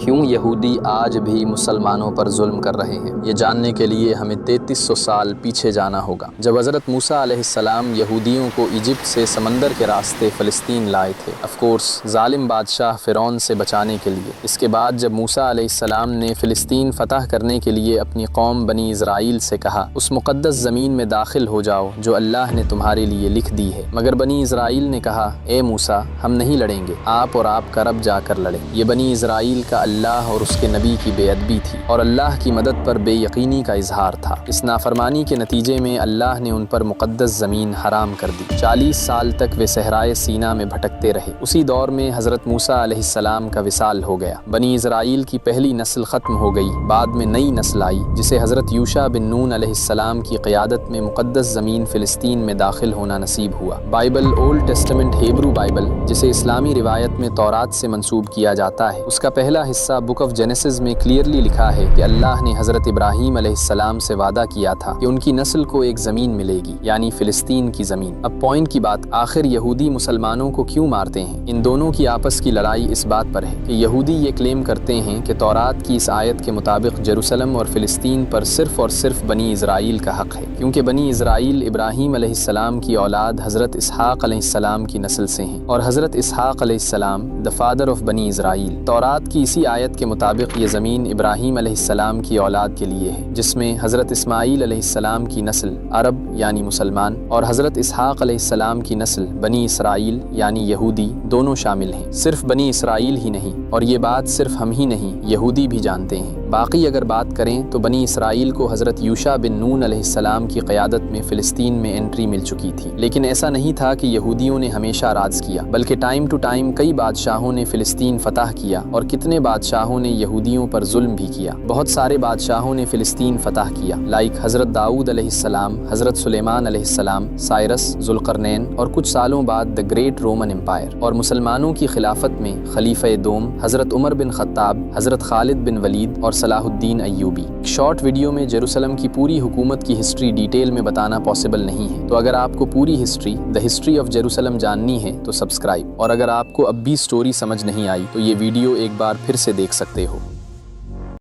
کیوں یہودی آج بھی مسلمانوں پر ظلم کر رہے ہیں؟ یہ جاننے کے لیے ہمیں 3300 سال پیچھے جانا ہوگا، جب حضرت موسیٰ علیہ السلام یہودیوں کو ایجپٹ سے سمندر کے راستے فلسطین لائے تھے، آف کورس ظالم بادشاہ فرعون سے بچانے کے لیے۔ اس کے بعد جب موسیٰ علیہ السلام نے فلسطین فتح کرنے کے لیے اپنی قوم بنی اسرائیل سے کہا، اس مقدس زمین میں داخل ہو جاؤ جو اللہ نے تمہارے لیے لکھ دی ہے، مگر بنی اسرائیل نے کہا، اے موسیٰ ہم نہیں لڑیں گے، آپ اور آپ کا رب جا کر لڑیں۔ یہ بنی اسرائیل کا اللہ اور اس کے نبی کی بے ادبی تھی اور اللہ کی مدد پر بے یقینی کا اظہار تھا۔ اس نافرمانی کے نتیجے میں اللہ نے ان پر مقدس زمین حرام کر دی۔ 40 سال تک وہ صحرائے سینا میں بھٹکتے رہے۔ اسی دور میں حضرت موسیٰ علیہ السلام کا وصال ہو گیا، بنی اسرائیل کی پہلی نسل ختم ہو گئی۔ بعد میں نئی نسل آئی جسے حضرت یوشع بن نون علیہ السلام کی قیادت میں مقدس زمین فلسطین میں داخل ہونا نصیب ہوا۔ Bible old testament Hebrew Bible, جسے اسلامی روایت میں تورات سے منسوب کیا جاتا ہے، اس کا پہلا حصہ بک آف جینیسس میں کلیئرلی لکھا ہے کہ اللہ نے حضرت ابراہیم علیہ السلام سے وعدہ کیا تھا کہ ان کی نسل کو ایک زمین ملے گی، یعنی فلسطین کی زمین۔ اب پوائنٹ کی بات، آخر یہودی مسلمانوں کو کیوں مارتے ہیں؟ ان دونوں کی آپس کی لڑائی اس بات پر ہے کہ یہودی یہ کلیم کرتے ہیں کہ تورات کی اس آیت کے مطابق یروشلم اور فلسطین پر صرف اور صرف بنی اسرائیل کا حق ہے، کیونکہ بنی اسرائیل ابراہیم علیہ السلام کی اولاد حضرت اسحاق علیہ السلام کی نسل سے ہیں، اور حضرت اسحاق علیہ السلام the father of بنی اسرائیل۔ تورات کی اسی آیت کے مطابق یہ زمین ابراہیم علیہ السلام کی اولاد کے لیے ہے، جس میں حضرت اسماعیل علیہ السلام کی نسل عرب یعنی مسلمان اور حضرت اسحاق علیہ السلام کی نسل بنی اسرائیل یعنی یہودی دونوں شامل ہیں۔ صرف بنی اسرائیل ہی نہیں، اور یہ بات صرف ہم ہی نہیں، یہودی بھی جانتے ہیں۔ باقی اگر بات کریں تو بنی اسرائیل کو حضرت یوشع بن نون علیہ السلام کی قیادت میں فلسطین میں انٹری مل چکی تھی، لیکن ایسا نہیں تھا کہ یہودیوں نے ہمیشہ راج کیا، بلکہ ٹائم ٹو ٹائم کئی بادشاہوں نے فلسطین فتح کیا اور کتنے بادشاہوں نے یہودیوں پر ظلم بھی کیا۔ بہت سارے بادشاہوں نے فلسطین فتح کیا، لائک حضرت داؤد علیہ السلام، حضرت سلیمان علیہ السلام، سائرس، ذوالقرنین، اور کچھ سالوں بعد دی گریٹ رومن امپائر۔ اور مسلمانوں کی خلافت میں خلیفہ دوم حضرت عمر بن خطاب، حضرت خالد بن ولید اور صلاح الدین ایوبی۔ شارٹ ویڈیو میں یروشلم کی پوری حکومت کی ہسٹری ڈیٹیل میں بتانا پاسبل نہیں ہے، تو اگر آپ کو پوری ہسٹری دی ہسٹری آف یروشلم جاننی ہے تو سبسکرائب، اور اگر آپ کو اب بھی سٹوری سمجھ نہیں آئی تو یہ ویڈیو ایک بار پھر سے دیکھ سکتے ہو۔